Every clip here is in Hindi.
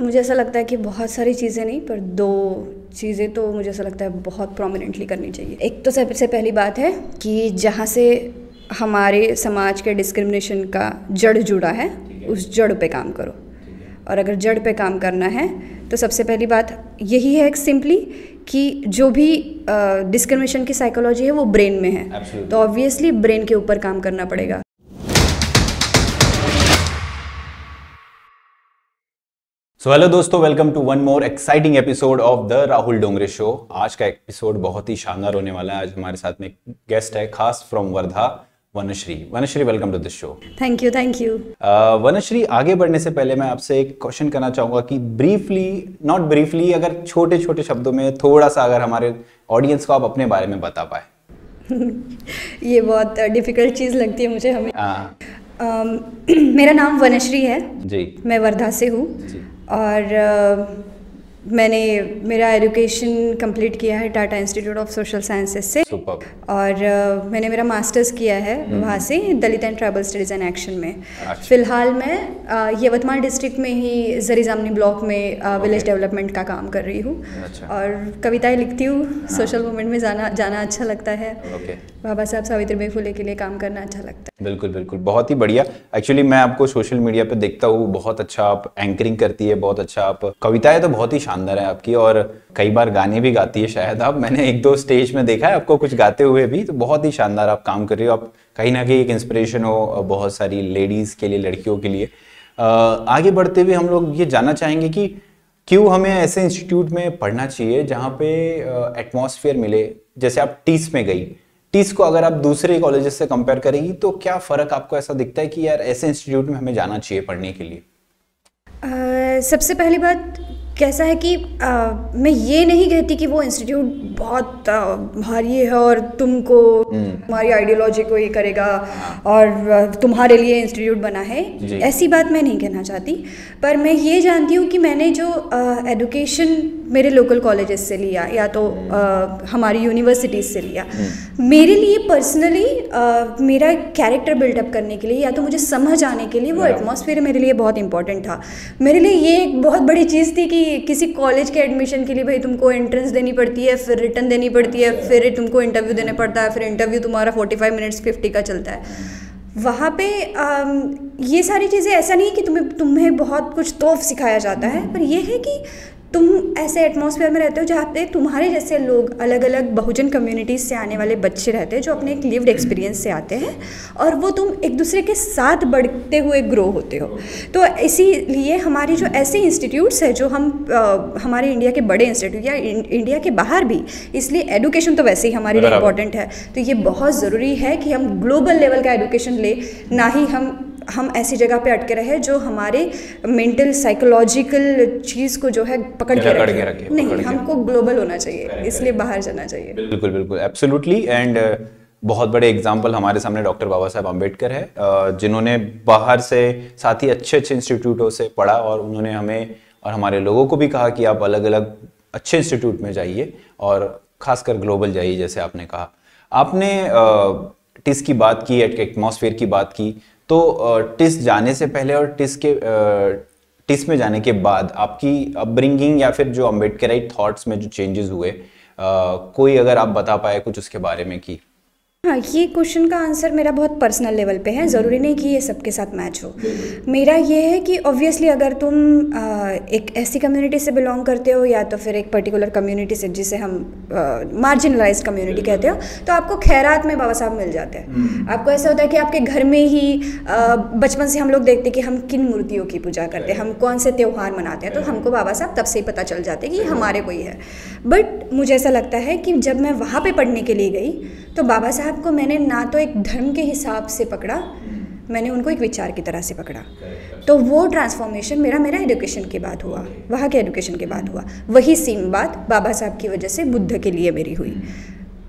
मुझे ऐसा लगता है कि बहुत सारी चीज़ें नहीं, पर दो चीज़ें तो मुझे ऐसा लगता है बहुत प्रोमिनेंटली करनी चाहिए। एक तो सबसे पहली बात है कि जहाँ से हमारे समाज के डिस्क्रिमिनेशन का जड़ जुड़ा है, उस जड़ पे काम करो। और अगर जड़ पे काम करना है तो सबसे पहली बात यही है सिंपली कि जो भी डिस्क्रिमिनेशन की साइकोलॉजी है वो ब्रेन में है। Absolutely. तो ऑब्वियसली ब्रेन के ऊपर काम करना पड़ेगा। सो हेलो दोस्तों, welcome to one more exciting episode of the Rahul Dongre show. आज का एपिसोड बहुत ही शानदार होने वाला है। आज हमारे साथ में गेस्ट है खास from Wardha, Vanshree. Vanshree, welcome to this show. Thank you. Vanshree, आगे बढ़ने से पहले मैं आपसे एक क्वेश्चन करना चाहूंगा कि नॉट ब्रीफली, अगर छोटे छोटे शब्दों में थोड़ा सा अगर हमारे ऑडियंस को आप अपने बारे में बता पाए। ये बहुत डिफिकल्ट चीज़ लगती है मुझे हमें। मेरा नाम वनश्री है जी। मैं वर्धा से हूँ और मैंने मेरा एजुकेशन कंप्लीट किया है Tata institute of social sciences से। सुपर्ब। और मैंने मेरा मास्टर्स किया है वहाँ से Dalit and tribal studies and action में। फ़िलहाल मैं यवतमाल डिस्ट्रिक्ट में ही जरीजामनी ब्लॉक में विलेज डेवलपमेंट का काम कर रही हूँ। और कविताएं लिखती हूँ। सोशल मूवमेंट में जाना अच्छा लगता है। बाबा साहब सावित्रीबाई फुले के लिए काम करना अच्छा लगता है। बिल्कुल बिल्कुल, बहुत ही बढ़िया। एक्चुअली मैं आपको सोशल मीडिया पे देखता हूँ, बहुत अच्छा आप एंकरिंग करती है, बहुत अच्छा आप कविताएं तो बहुत ही शानदार है आपकी, और कई बार गाने भी गाती है शायद आप। मैंने एक दो स्टेज में देखा है आपको कुछ गाते हुए भी, तो बहुत ही शानदार आप काम कर रही हो। आप कहीं ना कहीं एक इंस्पिरेशन हो बहुत सारी लेडीज के लिए, लड़कियों के लिए। आगे बढ़ते हुए हम लोग ये जानना चाहेंगे कि क्यों हमें ऐसे इंस्टीट्यूट में पढ़ना चाहिए जहाँ पे एटमॉस्फेयर मिले। जैसे आप टीस में गई, टीस को अगर आप दूसरे कॉलेजेस से कंपेयर करेंगी तो क्या फर्क आपको ऐसा दिखता है कि यार ऐसे इंस्टीट्यूट में हमें जाना चाहिए पढ़ने के लिए? सबसे पहली बात कैसा है कि मैं ये नहीं कहती कि वो इंस्टीट्यूट बहुत भारी है और तुमको तुम्हारी आइडियोलॉजी को ये करेगा और तुम्हारे लिए इंस्टीट्यूट बना है। ऐसी बात मैं नहीं कहना चाहती, पर मैं ये जानती हूँ कि मैंने जो एजुकेशन मेरे लोकल कॉलेजेस से लिया या तो हमारी यूनिवर्सिटीज़ से लिया, मेरे लिए पर्सनली मेरा कैरेक्टर बिल्डअप करने के लिए या तो मुझे समझ आने के लिए वो एटमॉस्फेयर मेरे लिए बहुत इंपॉर्टेंट था। मेरे लिए ये एक बहुत बड़ी चीज़ थी कि किसी कॉलेज के एडमिशन के लिए भाई तुमको एंट्रेंस देनी पड़ती है, फिर रिटर्न देनी पड़ती है, फिर तुमको इंटरव्यू देना पड़ता है, फिर इंटरव्यू तुम्हारा 45 मिनट्स 50 का चलता है। वहाँ पे ये सारी चीज़ें ऐसा नहीं है कि तुम्हें बहुत कुछ तोहफ़ सिखाया जाता है, पर यह है कि तुम ऐसे एटमॉस्फेयर में रहते हो जहाँ पे तुम्हारे जैसे लोग, अलग अलग बहुजन कम्युनिटीज़ से आने वाले बच्चे रहते हैं जो अपने एक लिव्ड एक्सपीरियंस से आते हैं, और वो तुम एक दूसरे के साथ बढ़ते हुए ग्रो होते हो। तो इसीलिए हमारी जो ऐसे इंस्टीट्यूट्स हैं जो हमारे इंडिया के बड़े इंस्टीट्यूट या इंडिया के बाहर भी, इसलिए एडुकेशन तो वैसे ही हमारे लिए इम्पॉर्टेंट है। तो ये बहुत ज़रूरी है कि हम ग्लोबल लेवल का एडुकेशन ले, ना ही हम ऐसी जगह पे अटके रहे जो हमारे मेंटल साइकोलॉजिकल चीज़ को जो है पकड़ के रखे। नहीं, हमको ग्लोबल होना चाहिए, इसलिए बाहर जाना चाहिए। बिल्कुल बिल्कुल, एब्सोल्युटली। एंड बहुत बड़े एग्जाम्पल हमारे सामने डॉक्टर बाबा साहब अम्बेडकर है, जिन्होंने बाहर से साथ ही अच्छे अच्छे इंस्टीट्यूटों से पढ़ा, और उन्होंने हमें और हमारे लोगों को भी कहा कि आप अलग अलग अच्छे इंस्टीट्यूट में जाइए और खासकर ग्लोबल जाइए। जैसे आपने कहा, आपने टिस की बात की, एटमॉस्फेयर की बात की, तो टिस जाने से पहले और टिस में जाने के बाद आपकी अपब्रिंगिंग या फिर जो अम्बेडकराइट थॉट्स में जो चेंजेस हुए, कोई अगर आप बता पाए कुछ उसके बारे में कि। हाँ, ये क्वेश्चन का आंसर मेरा बहुत पर्सनल लेवल पे है, ज़रूरी नहीं कि ये सबके साथ मैच हो। मेरा ये है कि ऑब्वियसली अगर तुम एक ऐसी कम्युनिटी से बिलोंग करते हो या तो फिर एक पर्टिकुलर कम्युनिटी से जिसे हम मार्जिनलाइज्ड कम्युनिटी कहते हो, तो आपको खैरात में बाबा साहब मिल जाते हैं। आपको ऐसा होता है कि आपके घर में ही बचपन से हम लोग देखते हैं कि हम किन मूर्तियों की पूजा करते हैं, हम कौन से त्यौहार मनाते हैं, तो हमको बाबा साहब तब से ही पता चल जाते हैं कि हमारे कोई है। बट मुझे ऐसा लगता है कि जब मैं वहाँ पर पढ़ने के लिए गई तो बाबा साहब को मैंने ना तो एक धर्म के हिसाब से पकड़ा, मैंने उनको एक विचार की तरह से पकड़ा। तो वो ट्रांसफॉर्मेशन मेरा एजुकेशन के बाद हुआ, वहाँ के एजुकेशन के बाद हुआ। वही सेम बात बाबा साहब की वजह से बुद्ध के लिए मेरी हुई।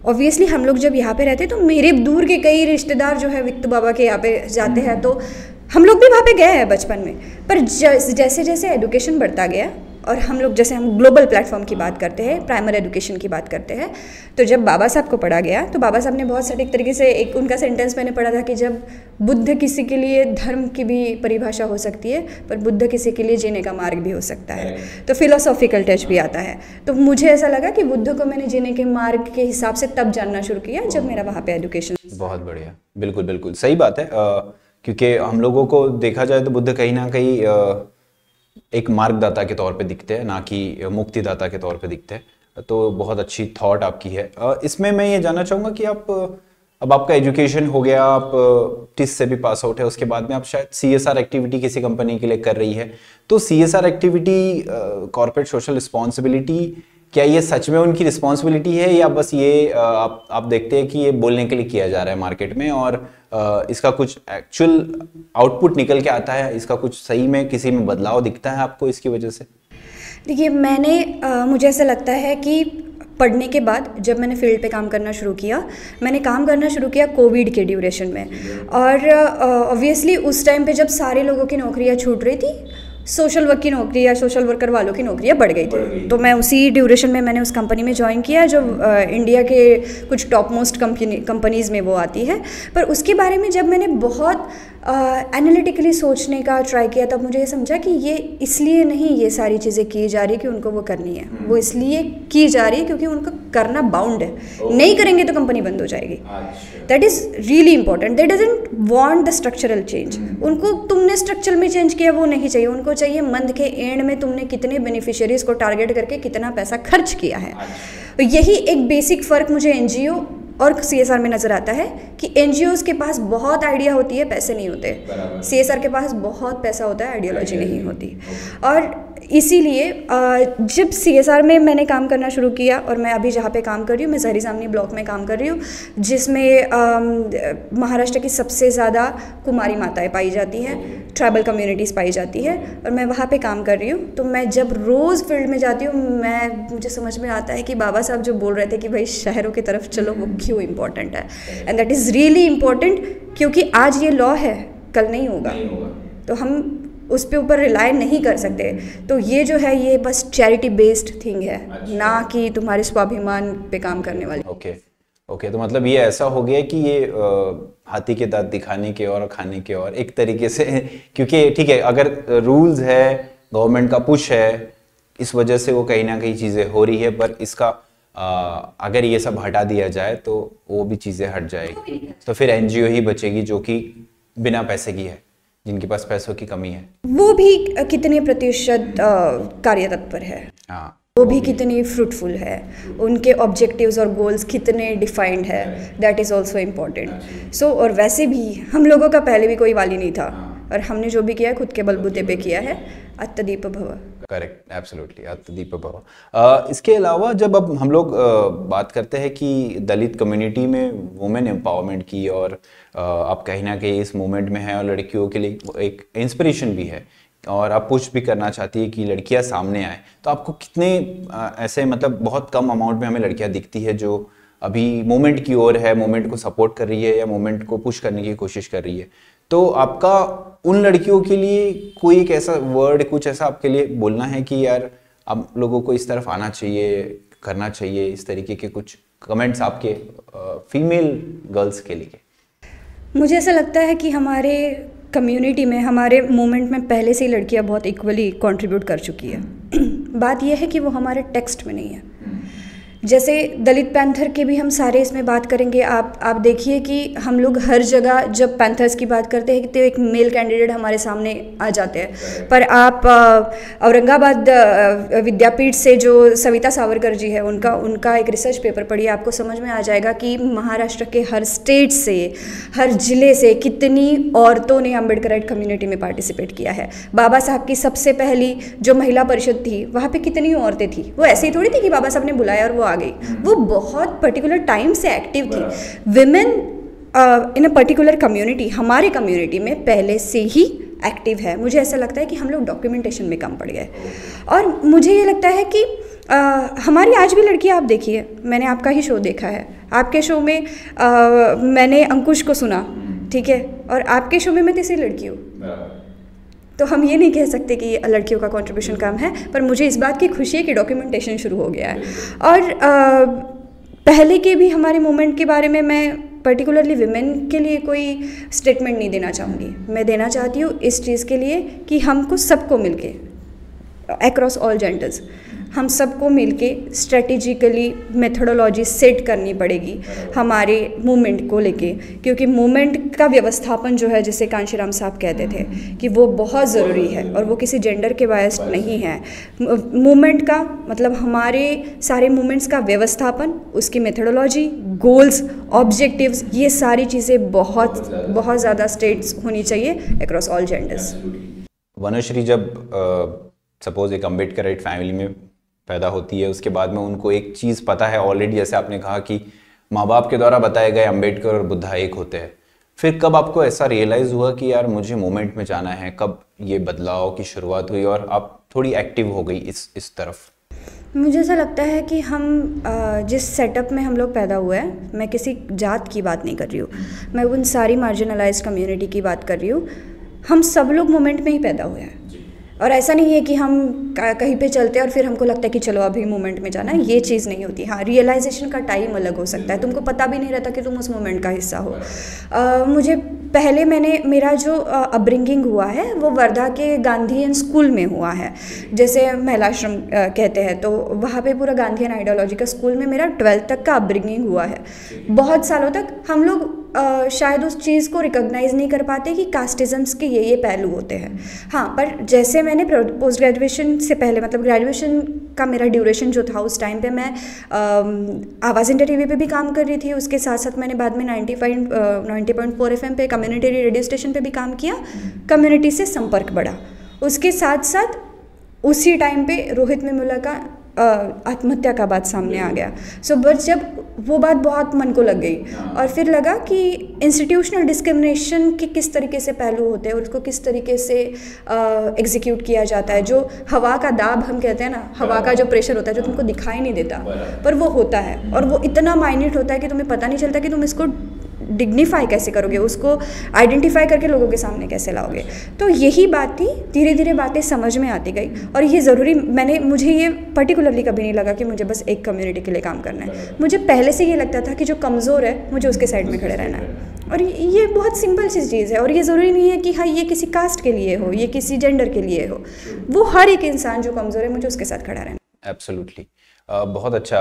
ऑब्वियसली हम लोग जब यहाँ पे रहते तो मेरे दूर के कई रिश्तेदार जो है वित्तु बाबा के यहाँ पे जाते हैं, तो हम लोग भी वहाँ पे गए हैं बचपन में। पर जैसे जैसे एजुकेशन बढ़ता गया और हम लोग जैसे हम ग्लोबल प्लेटफॉर्म की बात करते हैं, प्राइमरी एजुकेशन की बात करते हैं, तो जब बाबा साहब को पढ़ा गया तो बाबा साहब ने बहुत सटीक तरीके से एक उनका सेंटेंस मैंने पढ़ा था कि जब बुद्ध किसी के लिए धर्म की भी परिभाषा हो सकती है, पर बुद्ध किसी के लिए जीने का मार्ग भी हो सकता है, तो फिलोसॉफिकल टच भी आता है। तो मुझे ऐसा लगा कि बुद्ध को मैंने जीने के मार्ग के हिसाब से तब जानना शुरू किया जब मेरा वहाँ पे एजुकेशन। बहुत बढ़िया, बिल्कुल बिल्कुल सही बात है, क्योंकि हम लोगों को देखा जाए तो बुद्ध कहीं ना कहीं एक मार्गदाता के तौर पे दिखते हैं, ना कि मुक्तिदाता के तौर पे दिखते हैं। तो बहुत अच्छी थॉट आपकी है। इसमें मैं ये जानना चाहूँगा कि आप अब आपका एजुकेशन हो गया, आप टिस से भी पास आउट है, उसके बाद में आप शायद CSR एक्टिविटी किसी कंपनी के लिए कर रही है। तो CSR activity, corporate social responsibility, क्या ये सच में उनकी रिस्पॉन्सिबिलिटी है या बस ये आप देखते हैं कि ये बोलने के लिए किया जा रहा है मार्केट में और इसका कुछ एक्चुअल आउटपुट निकल के आता है, इसका कुछ सही में किसी में बदलाव दिखता है आपको इसकी वजह से? देखिए, मुझे ऐसा लगता है कि पढ़ने के बाद जब मैंने फील्ड पे काम करना शुरू किया, मैंने काम करना शुरू किया कोविड के ड्यूरेशन में, और ऑब्वियसली उस टाइम पे जब सारे लोगों की नौकरियां छूट रही थी, सोशल वर्क की नौकरी या सोशल वर्कर वालों की नौकरियां बढ़ गई थी। तो मैं उसी ड्यूरेशन में मैंने उस कंपनी में ज्वाइन किया जो इंडिया के कुछ टॉप मोस्ट कंपनीज़ में वो आती है। पर उसके बारे में जब मैंने बहुत एनालिटिकली सोचने का ट्राई किया, तब मुझे ये समझा कि ये इसलिए नहीं ये सारी चीज़ें की जा रही कि उनको वो करनी है, वो इसलिए की जा रही है क्योंकि उनको करना बाउंड है। नहीं करेंगे तो कंपनी बंद हो जाएगी। That is really important. They doesn't want the structural change. उनको तुमने स्ट्रक्चर में चेंज किया वो नहीं चाहिए, उनको चाहिए मंथ के एंड में तुमने कितने बेनिफिशियरीज को टारगेट करके कितना पैसा खर्च किया है। तो यही एक बेसिक फ़र्क मुझे NGO और CSR में नज़र आता है कि NGOs के पास बहुत आइडिया होती है, पैसे नहीं होते। CSR के पास बहुत पैसा होता है, आइडियोलॉजी नहीं होती। और इसीलिए जब CSR में मैंने काम करना शुरू किया, और मैं अभी जहाँ पे काम कर रही हूँ, मैं जहरी सामनी ब्लॉक में काम कर रही हूँ, जिसमें महाराष्ट्र की सबसे ज़्यादा कुमारी माताएं पाई जाती हैं, ट्राइबल कम्युनिटीज़ पाई जाती है, और मैं वहाँ पे काम कर रही हूँ। तो मैं जब रोज़ फील्ड में जाती हूँ, मुझे समझ में आता है कि बाबा साहब जो बोल रहे थे कि भाई शहरों की तरफ चलो, वो क्यों इम्पोर्टेंट है। And that is really important, क्योंकि आज ये लॉ है, कल नहीं होगा, तो हम उस पे ऊपर रिलाय नहीं कर सकते। तो ये जो है, ये बस चैरिटी बेस्ड थिंग है, ना कि तुम्हारे स्वाभिमान पे काम करने वाली। ओके, तो मतलब ये ऐसा हो गया कि ये हाथी के दांत दिखाने के और खाने के और एक तरीके से, क्योंकि ठीक है अगर रूल्स है, गवर्नमेंट का पुश है, इस वजह से वो कहीं ना कहीं चीज़ें हो रही है, पर इसका अगर ये सब हटा दिया जाए तो वो भी चीज़ें हट जाएगी। तो फिर NGO ही बचेगी जो कि बिना पैसे की है, जिनके पास पैसों की कमी है। वो भी कितने प्रतिशत कार्य तत्पर है, वो भी कितनी फ्रूटफुल है, उनके ऑब्जेक्टिव्स और गोल्स कितने डिफाइंड है, दैट इज़ ऑल्सो इम्पॉर्टेंट। सो और वैसे भी हम लोगों का पहले भी कोई वाली नहीं था, और हमने जो भी किया है खुद के बलबूते पे किया है। अत्तदीप भव। करेक्ट, एब्सोल्युटली, अत्तदीप भव। इसके अलावा जब अब हम लोग बात करते हैं कि दलित कम्युनिटी में वुमेन एम्पावरमेंट की, और आप कहीं ना कहीं इस मूवमेंट में हैं और लड़कियों के लिए एक इंस्पिरेशन भी है, और आप पुश भी करना चाहती है कि लड़कियां सामने आए, तो आपको कितने ऐसे, मतलब बहुत कम अमाउंट में हमें लड़कियां दिखती है जो अभी मूवमेंट की ओर है, मूवमेंट को सपोर्ट कर रही है या मूवमेंट को पुश करने की कोशिश कर रही है। तो आपका उन लड़कियों के लिए कोई एक ऐसा वर्ड, कुछ ऐसा आपके लिए बोलना है कि यार आप लोगों को इस तरफ आना चाहिए, करना चाहिए, इस तरीके के कुछ कमेंट्स आपके फीमेल गर्ल्स के लिए? मुझे ऐसा लगता है कि हमारे कम्युनिटी में, हमारे मूवमेंट में पहले से ही लड़कियां बहुत इक्वली कंट्रीब्यूट कर चुकी है। बात यह है कि वो हमारे टेक्स्ट में नहीं है। जैसे दलित पैंथर के भी हम सारे इसमें बात करेंगे। आप देखिए कि हम लोग हर जगह जब पैंथर्स की बात करते हैं तो एक मेल कैंडिडेट हमारे सामने आ जाते हैं, पर आप औरंगाबाद विद्यापीठ से जो सविता सावरकर जी है, उनका एक रिसर्च पेपर पढ़िए, आपको समझ में आ जाएगा कि महाराष्ट्र के हर स्टेट से, हर जिले से कितनी औरतों ने अम्बेडकराइट कम्युनिटी में पार्टिसिपेट किया है। बाबा साहब की सबसे पहली जो महिला परिषद थी, वहाँ पे कितनी औरतें थी। वो ऐसी थोड़ी थी कि बाबा साहब ने बुलाया और वो आ गई, वो बहुत पर्टिकुलर टाइम से एक्टिव थी। Women in a particular community, हमारे कम्युनिटी में पहले से ही एक्टिव है। मुझे ऐसा लगता है कि हम लोग डॉक्यूमेंटेशन में कम पड़ गए, और मुझे ये लगता है कि हमारी आज भी लड़कियां, आप देखिए, मैंने आपका ही शो देखा है, आपके शो में मैंने अंकुश को सुना, ठीक है, और आपके शो में मैं तीसरी लड़की हूँ। तो हम ये नहीं कह सकते कि लड़कियों का कंट्रीब्यूशन कम है, पर मुझे इस बात की खुशी है कि डॉक्यूमेंटेशन शुरू हो गया है। और पहले के भी हमारे मूवमेंट के बारे में मैं पर्टिकुलरली विमेन के लिए कोई स्टेटमेंट नहीं देना चाहूँगी। मैं देना चाहती हूँ इस चीज़ के लिए कि हमको सबको मिलके अक्रॉस ऑल जेंडर्स हम सबको मिलके स्ट्रेटेजिकली मेथोडोलॉजी सेट करनी पड़ेगी हमारे मूवमेंट को लेके, क्योंकि मूवमेंट का व्यवस्थापन जो है, जिसे कांशीराम साहब कहते थे कि वो बहुत ज़रूरी है और वो किसी जेंडर के बायस्ड नहीं है। मूवमेंट का मतलब हमारे सारे मूवमेंट्स का व्यवस्थापन, उसकी मेथोडोलॉजी, गोल्स, ऑब्जेक्टिव्स, ये सारी चीज़ें बहुत बहुत ज़्यादा स्टेट्स होनी चाहिए अक्रॉस ऑल जेंडर्स। वनश्री जब सपोज एक अम्बेडकराइट फैमिली में पैदा होती है, उसके बाद में उनको एक चीज़ पता है ऑलरेडी, जैसे आपने कहा कि माँ बाप के द्वारा बताए गए अम्बेडकर और बुद्धा एक होते हैं, फिर कब आपको ऐसा रियलाइज़ हुआ कि यार मुझे मूवमेंट में जाना है? कब ये बदलाव की शुरुआत हुई और आप थोड़ी एक्टिव हो गई इस तरफ? मुझे ऐसा लगता है कि हम जिस सेटअप में हम लोग पैदा हुए हैं, मैं किसी जात की बात नहीं कर रही हूँ, मैं उन सारी मार्जिनलाइज्ड कम्युनिटी की बात कर रही हूँ। हम सब लोग मूवमेंट में ही पैदा हुए हैं और ऐसा नहीं है कि हम कहीं पे चलते हैं और फिर हमको लगता है कि चलो अभी मूवमेंट में जाना है, ये चीज़ नहीं होती। हाँ, रियलाइजेशन का टाइम अलग हो सकता है, तुमको पता भी नहीं रहता कि तुम उस मूवमेंट का हिस्सा हो। मुझे पहले मेरा जो अपब्रिंगिंग हुआ है वो वर्धा के गांधीयन स्कूल में हुआ है, जैसे महिलाश्रम कहते हैं, तो वहाँ पे पूरा गांधीयन आइडियोलॉजी का स्कूल में मेरा 12th तक का अपब्रिंगिंग हुआ है। बहुत सालों तक हम लोग शायद उस चीज़ को रिकॉग्नाइज़ नहीं कर पाते कि कास्टिज़म्स के ये पहलू होते हैं। हाँ, पर जैसे मैंने पोस्ट ग्रेजुएशन से पहले, मतलब ग्रेजुएशन का मेरा ड्यूरेशन जो था, उस टाइम पे मैं आवाज़ इंडिया टीवी पे भी काम कर रही थी, उसके साथ साथ मैंने बाद में 90.4 FM पे कम्युनिटी रेडियो स्टेशन पे भी काम किया। कम्युनिटी से संपर्क बढ़ा, उसके साथ साथ उसी टाइम पे रोहित वेमुला का आत्महत्या का बात सामने आ गया। सो बस जब वो बात बहुत मन को लग गई और फिर लगा कि इंस्टीट्यूशनल डिस्क्रिमिनेशन के किस तरीके से पहलू होते हैं और उसको किस तरीके से एग्जीक्यूट किया जाता है। जो हवा का दाब हम कहते हैं ना, हवा का जो प्रेशर होता है जो तुमको दिखाई नहीं देता पर वो होता है, और वो इतना माइन्यूट होता है कि तुम्हें पता नहीं चलता कि तुम इसको डिग्निफाई कैसे करोगे, उसको आइडेंटिफाई करके लोगों के सामने कैसे लाओगे। तो यही बात थी, धीरे धीरे बातें समझ में आती गई और ये ज़रूरी, मुझे ये पर्टिकुलरली कभी नहीं लगा कि मुझे बस एक कम्युनिटी के लिए काम करना है। मुझे पहले से ये लगता था कि जो कमज़ोर है मुझे उसके साइड में खड़े रहना है, और ये बहुत सिंपल सी चीज़ है। और ये ज़रूरी नहीं है कि हाँ ये किसी कास्ट के लिए हो, ये किसी जेंडर के लिए हो, वो हर एक इंसान जो कमज़ोर है मुझे उसके साथ खड़ा रहना। एब्सोल्युटली, बहुत अच्छा।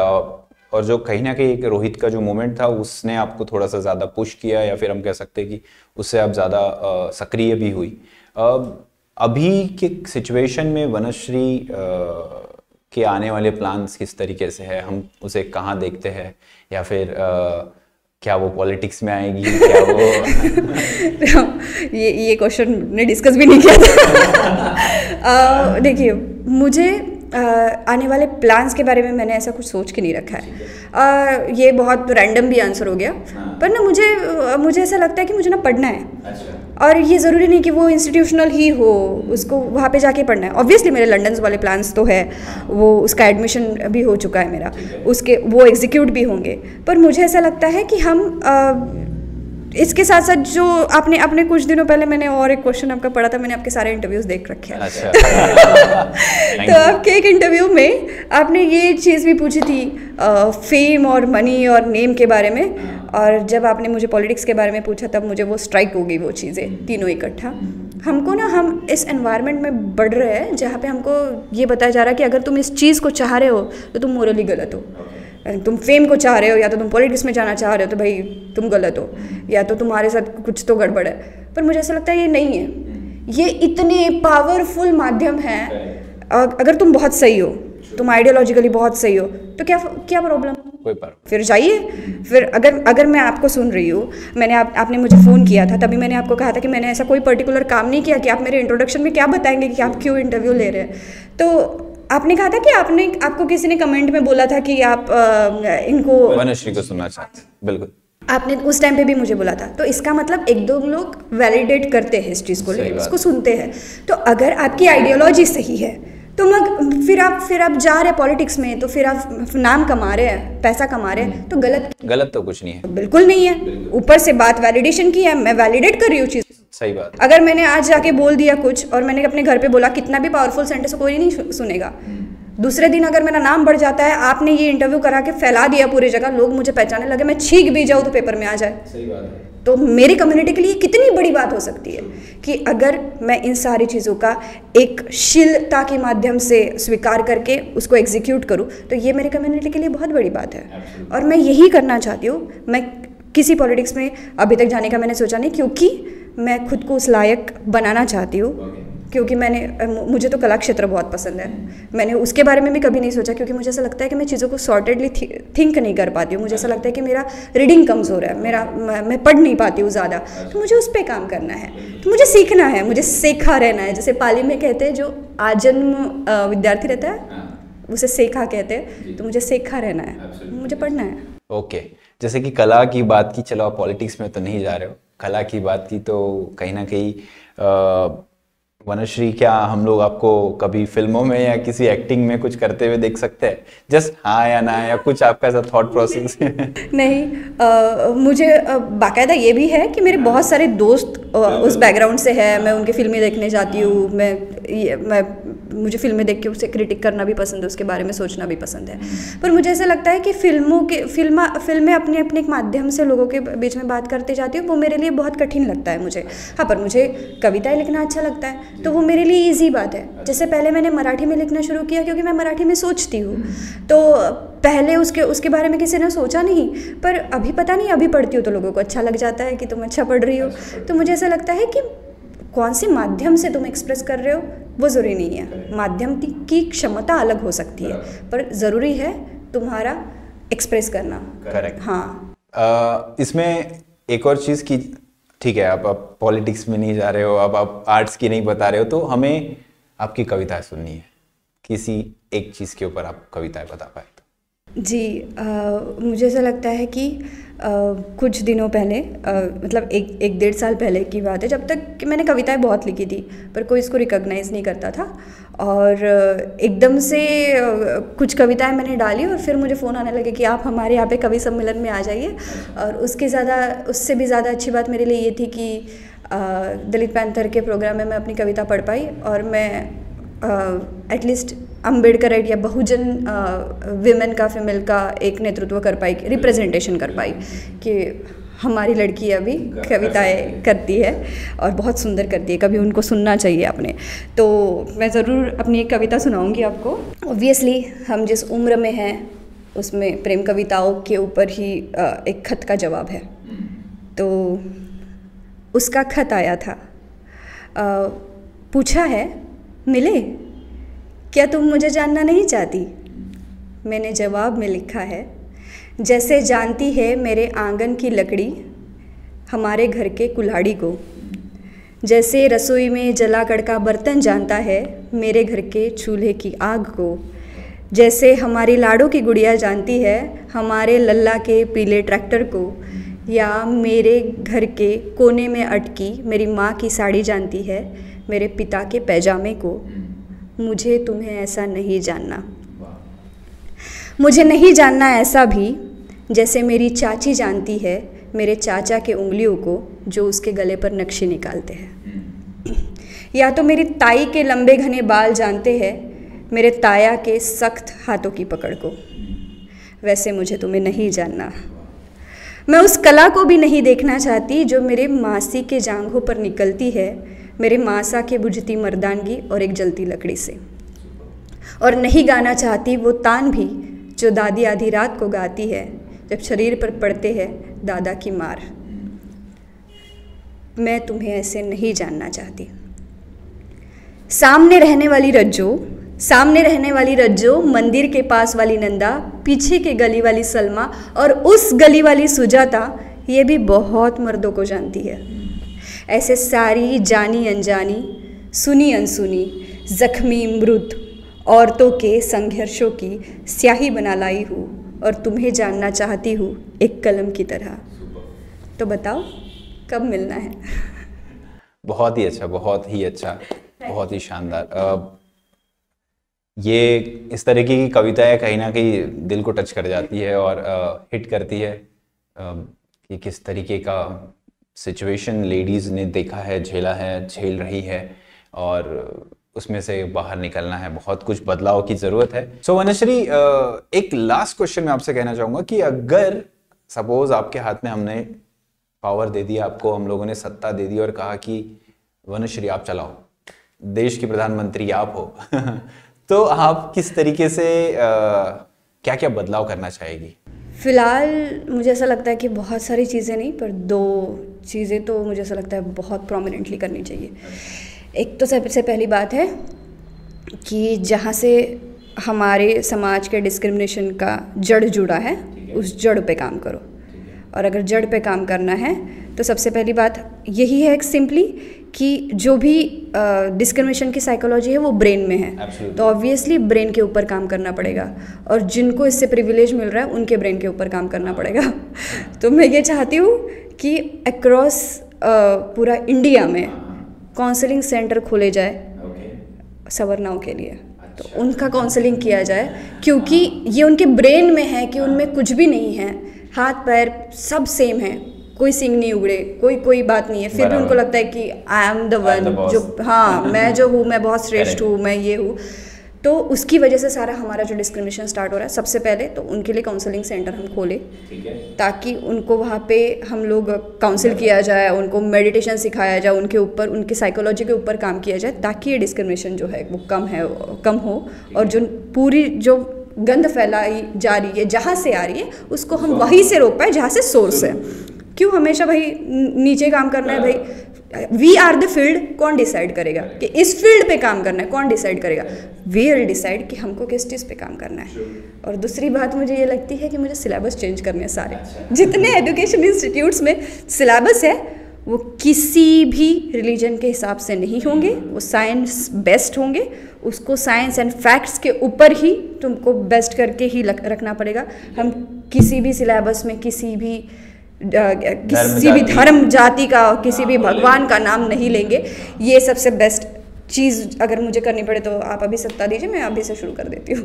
और जो कहीं ना कहीं एक रोहित का जो मोमेंट था उसने आपको थोड़ा सा ज़्यादा पुश किया, या फिर हम कह सकते हैं कि उससे आप ज़्यादा सक्रिय भी हुई। अभी के सिचुएशन में वनश्री के आने वाले प्लान्स किस तरीके से है? हम उसे कहाँ देखते हैं, या फिर क्या वो पॉलिटिक्स में आएगी, क्या वो ये क्वेश्चन ने डिस्कस भी नहीं किया था। देखिए, मुझे आने वाले प्लान्स के बारे में मैंने ऐसा कुछ सोच के नहीं रखा है। ये बहुत रैंडम भी आंसर हो गया, पर ना मुझे ऐसा लगता है कि मुझे ना पढ़ना है। और ये ज़रूरी नहीं कि वो इंस्टीट्यूशनल ही हो, उसको वहाँ पे जाके पढ़ना है। ऑब्वियसली मेरे लंदन वाले प्लान्स तो है, वो उसका एडमिशन भी हो चुका है मेरा, उसके वो एग्जीक्यूट भी होंगे। पर मुझे ऐसा लगता है कि हम इसके साथ साथ जो आपने कुछ दिनों पहले मैंने और एक क्वेश्चन आपका पढ़ा था, मैंने आपके सारे इंटरव्यूज़ देख रखे हैं। अच्छा। तो आपके एक इंटरव्यू में आपने ये चीज़ भी पूछी थी फेम और मनी और नेम के बारे में, और जब आपने मुझे पॉलिटिक्स के बारे में पूछा तब मुझे वो स्ट्राइक हो गई, वो चीज़ें तीनों इकट्ठा। हमको ना, हम इस एनवायरनमेंट में बढ़ रहे हैं जहाँ पे हमको ये बताया जा रहा है कि अगर तुम इस चीज़ को चाह रहे हो तो तुम मोरली गलत हो। तुम फेम को चाह रहे हो या तो तुम पॉलिटिक्स में जाना चाह रहे हो तो भाई तुम गलत हो, या तो तुम्हारे साथ कुछ तो गड़बड़ है। पर मुझे ऐसा लगता है ये नहीं है। ये इतने पावरफुल माध्यम है, अगर तुम बहुत सही हो, तुम आइडियोलॉजिकली बहुत सही हो, तो क्या प्रॉब्लम? कोई पर फिर जाइए। फिर अगर मैं आपको सुन रही हूँ, आपने मुझे फ़ोन किया था, तभी मैंने आपको कहा था कि मैंने ऐसा कोई पर्टिकुलर काम नहीं किया कि आप मेरे इंट्रोडक्शन में क्या बताएंगे कि आप क्यों इंटरव्यू ले रहे हैं। तो आपने कहा था कि आपको किसी ने कमेंट में बोला था कि आप इनको वनश्री को सुनना चाहते। बिल्कुल, आपने उस टाइम पे भी मुझे बोला था। तो इसका मतलब एक दो लोग वैलिडेट करते हैं इस चीज़ को, उसको सुनते हैं। तो अगर आपकी आइडियोलॉजी सही है तो फिर आप जा रहे हैं पॉलिटिक्स में, तो फिर आप नाम कमा रहे हैं, पैसा कमा रहे हैं, तो गलत तो कुछ नहीं है, बिल्कुल नहीं है। ऊपर से बात वैलिडेशन की है, मैं वैलिडेट कर रही हूँ चीज़। सही बात। अगर मैंने आज जाके बोल दिया कुछ और मैंने अपने घर पे बोला, कितना भी पावरफुल सेंटेंस हो, कोई नहीं सुनेगा। दूसरे दिन अगर मेरा नाम बढ़ जाता है, आपने ये इंटरव्यू करा के फैला दिया पूरी जगह, लोग मुझे पहचानने लगे, मैं छींक भी जाऊँ तो पेपर में आ जाए। सही बात है। तो मेरी कम्युनिटी के लिए कितनी बड़ी बात हो सकती है कि अगर मैं इन सारी चीज़ों का एक शीलता के माध्यम से स्वीकार करके उसको एग्जीक्यूट करूँ, तो ये मेरी कम्युनिटी के लिए बहुत बड़ी बात है। और मैं यही करना चाहती हूँ। मैं किसी पॉलिटिक्स में अभी तक जाने का मैंने सोचा नहीं, क्योंकि मैं खुद को उस लायक बनाना चाहती हूँ। क्योंकि मुझे तो कला क्षेत्र बहुत पसंद है, मैंने उसके बारे में भी कभी नहीं सोचा, क्योंकि मुझे ऐसा लगता है कि मैं चीज़ों को सॉर्टेडली थिंक नहीं कर पाती हूँ। मुझे ऐसा लगता है कि मेरा रीडिंग कमज़ोर है, मैं पढ़ नहीं पाती हूँ ज़्यादा, तो मुझे उस पर काम करना है, तो मुझे सीखना है, मुझे सीखा रहना है। जैसे पाली में कहते हैं, जो आजन्म विद्यार्थी रहता है उसे सेखा कहते हैं, तो मुझे सेखा रहना है, मुझे पढ़ना है। ओके, जैसे कि कला की बात की, चलो आप पॉलिटिक्स में तो नहीं जा रहे हो, कला की बात की तो कहीं ना कहीं वनश्री, क्या हम लोग आपको कभी फिल्मों में या किसी एक्टिंग में कुछ करते हुए देख सकते हैं? जस्ट हाँ या ना, या कुछ आपका ऐसा थॉट प्रोसेस? नहीं, मुझे बाकायदा ये भी है कि मेरे बहुत सारे दोस्त उस बैकग्राउंड से है, मैं उनकी फिल्में देखने जाती हूँ, मुझे फिल्में देख के उसे क्रिटिक करना भी पसंद है, उसके बारे में सोचना भी पसंद है। पर मुझे ऐसा लगता है कि फिल्में अपने अपने एक माध्यम से लोगों के बीच में बात करते जाती हूँ, वो मेरे लिए बहुत कठिन लगता है मुझे। हाँ, पर मुझे कविताएं लिखना अच्छा लगता है, तो वो मेरे लिए ईजी बात है। जैसे पहले मैंने मराठी में लिखना शुरू किया, क्योंकि मैं मराठी में सोचती हूँ, तो पहले उसके बारे में किसी ने सोचा नहीं, पर अभी पता नहीं, अभी पढ़ती हूँ तो लोगों को अच्छा लग जाता है कि तुम अच्छा पढ़ रही हो। तो मुझे ऐसा लगता है कि कौन से माध्यम से तुम एक्सप्रेस कर रहे हो वो ज़रूरी नहीं है, माध्यम की क्षमता अलग हो सकती है, पर ज़रूरी है तुम्हारा एक्सप्रेस करना। करेक्ट। हाँ, इसमें एक और चीज़ की, ठीक है, आप पॉलिटिक्स में नहीं जा रहे हो, अब आप आर्ट्स की नहीं बता रहे हो, तो हमें आपकी कविताएं सुननी है, किसी एक चीज़ के ऊपर आप कविताएं बता पाए तो। जी, मुझे ऐसा लगता है कि कुछ दिनों पहले, मतलब एक डेढ़ साल पहले की बात है, जब तक कि मैंने कविताएं बहुत लिखी थी, पर कोई इसको रिकॉग्नाइज़ नहीं करता था, और एकदम से कुछ कविताएं मैंने डाली और फिर मुझे फ़ोन आने लगे कि आप हमारे यहाँ पे कवि सम्मेलन में आ जाइए। और उससे भी ज़्यादा अच्छी बात मेरे लिए ये थी कि दलित पैंथर के प्रोग्राम में मैं अपनी कविता पढ़ पाई, और मैं एटलीस्ट अम्बेडकराइट या बहुजन विमेन का, फीमेल का एक नेतृत्व कर पाई, रिप्रेजेंटेशन कर पाई कि हमारी लड़की अभी कविताएं करती है और बहुत सुंदर करती है, कभी उनको सुनना चाहिए आपने। तो मैं ज़रूर अपनी एक कविता सुनाऊंगी आपको। ऑब्वियसली हम जिस उम्र में हैं उसमें प्रेम कविताओं के ऊपर ही एक खत का जवाब है। तो उसका खत आया था, पूछा है, मिले क्या तुम मुझे जानना नहीं चाहती? मैंने जवाब में लिखा है, जैसे जानती है मेरे आंगन की लकड़ी हमारे घर के कुल्हाड़ी को, जैसे रसोई में जला कड़का बर्तन जानता है मेरे घर के चूल्हे की आग को, जैसे हमारी लाड़ों की गुड़िया जानती है हमारे लल्ला के पीले ट्रैक्टर को, या मेरे घर के कोने में अटकी मेरी माँ की साड़ी जानती है मेरे पिता के पैजामे को। मुझे तुम्हें ऐसा नहीं जानना, मुझे नहीं जानना ऐसा भी जैसे मेरी चाची जानती है मेरे चाचा के उंगलियों को जो उसके गले पर नक्शे निकालते हैं, या तो मेरी ताई के लंबे घने बाल जानते हैं मेरे ताया के सख्त हाथों की पकड़ को। वैसे मुझे तुम्हें नहीं जानना, मैं उस कला को भी नहीं देखना चाहती जो मेरे मासी के जांघों पर निकलती है मेरे मासा के बुझती मर्दानगी और एक जलती लकड़ी से, और नहीं गाना चाहती वो तान भी जो दादी आधी रात को गाती है जब शरीर पर पड़ते हैं दादा की मार। मैं तुम्हें ऐसे नहीं जानना चाहती। सामने रहने वाली रज्जो, मंदिर के पास वाली नंदा, पीछे के गली वाली सलमा और उस गली वाली सुजाता, ये भी बहुत मर्दों को जानती है। ऐसे सारी जानी अनजानी, सुनी अनसुनी, जख्मी मृत औरतों के संघर्षों की स्याही बना लाई हूँ और तुम्हें जानना चाहती हूँ एक कलम की तरह। तो बताओ कब मिलना है? बहुत ही अच्छा, बहुत ही अच्छा, बहुत ही शानदार। ये इस तरीके की कविताएं कहीं ना कहीं दिल को टच कर जाती है और हिट करती है कि किस तरीके का सिचुएशन लेडीज़ ने देखा है, झेला है, झेल रही है और उसमें से बाहर निकलना है। बहुत कुछ बदलाव की ज़रूरत है। सो वनश्री, एक लास्ट क्वेश्चन मैं आपसे कहना चाहूँगा कि अगर सपोज आपके हाथ में हमने पावर दे दिया, आपको हम लोगों ने सत्ता दे दी और कहा कि वनश्री आप चलाओ, देश की प्रधानमंत्री आप हो तो आप किस तरीके से क्या क्या बदलाव करना चाहेगी? फिलहाल मुझे ऐसा लगता है कि बहुत सारी चीज़ें नहीं, पर 2 चीज़ें तो मुझे ऐसा लगता है बहुत प्रोमिनेंटली करनी चाहिए। एक तो सबसे पहली बात है कि जहाँ से हमारे समाज के डिस्क्रिमिनेशन का जड़ जुड़ा है, उस जड़ पे काम करो। और अगर जड़ पे काम करना है तो सबसे पहली बात यही है सिंपली कि जो भी डिस्क्रिमिनेशन की साइकोलॉजी है वो ब्रेन में है। Absolutely. तो ऑब्वियसली ब्रेन के ऊपर काम करना पड़ेगा और जिनको इससे प्रिविलेज मिल रहा है उनके ब्रेन के ऊपर काम करना पड़ेगा तो मैं ये चाहती हूँ कि अक्रॉस पूरा इंडिया में काउंसलिंग सेंटर खोले जाए सवर्णाओं के लिए। तो उनका काउंसलिंग किया जाए क्योंकि ये उनके ब्रेन में है कि उनमें कुछ भी नहीं है, हाथ पैर सब सेम है, कोई सिंग नहीं उगड़े, कोई बात नहीं है, फिर भी उनको लगता है कि आई एम द वन, जो हाँ मैं जो हूँ, मैं बहुत श्रेष्ठ हूँ, मैं ये हूँ। तो उसकी वजह से सारा हमारा जो डिस्क्रिमिनेशन स्टार्ट हो रहा है। सबसे पहले तो उनके लिए काउंसलिंग सेंटर हम खोले ताकि उनको वहाँ पे हम लोग काउंसिल किया जाए, उनको मेडिटेशन सिखाया जाए, उनके ऊपर उनकी साइकोलॉजी के ऊपर काम किया जाए ताकि ये डिस्क्रिमिनेशन जो है वो कम हो और जो पूरी जो गंद फैलाई जा रही है जहाँ से आ रही है उसको हम वहीं से रोक पाए जहाँ से सोर्स है। क्यों हमेशा भाई नीचे काम करना है? भाई वी आर द फील्ड, कौन डिसाइड करेगा कि इस फील्ड पे काम करना है? कौन डिसाइड करेगा? वी विल डिसाइड कि हमको किस चीज़ पे काम करना है। और दूसरी बात मुझे ये लगती है कि मुझे सिलेबस चेंज करने हैं सारे। जितने एजुकेशन इंस्टीट्यूट्स में सिलेबस है वो किसी भी रिलीजन के हिसाब से नहीं होंगे, वो साइंस बेस्ड होंगे, उसको साइंस एंड फैक्ट्स के ऊपर ही तुमको बेस्ट करके ही रखना पड़ेगा। हम किसी भी सिलेबस में किसी भी धर्म जाति का, किसी भी भगवान का नाम नहीं लेंगे। ये सबसे बेस्ट चीज़ अगर मुझे करनी पड़े तो आप अभी सत्ता दीजिए, मैं अभी से शुरू कर देती हूँ।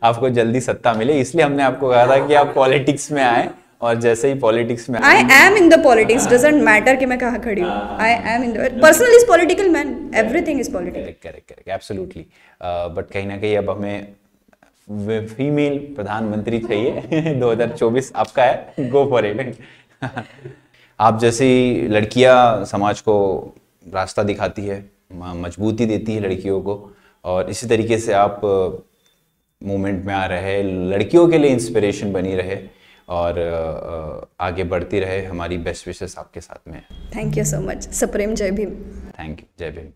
आपको जल्दी सत्ता मिले, इसलिए हमने आपको कहा था कि आप पॉलिटिक्स में आए और जैसे ही पॉलिटिक्स में I am in the politics, doesn't matter कि मैं कहाँ खड़ी हूँ। I am in the personal is political man, everything is political. Correct absolutely. But कहीं ना कहीं अब हमें फीमेल प्रधानमंत्री चाहिए 2024 आपका है, गो फॉर इट। आप जैसी लड़कियां समाज को रास्ता दिखाती है, मजबूती देती है लड़कियों को, और इसी तरीके से आप मूवमेंट में आ रहे, लड़कियों के लिए इंस्पिरेशन बनी रहे और आगे बढ़ती रहे। हमारी बेस्ट विशेस आपके साथ में। Thank you so much. सप्रेम जय भीम। थैंक यू, जय भीम।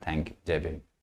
थैंक यू, जय भीम।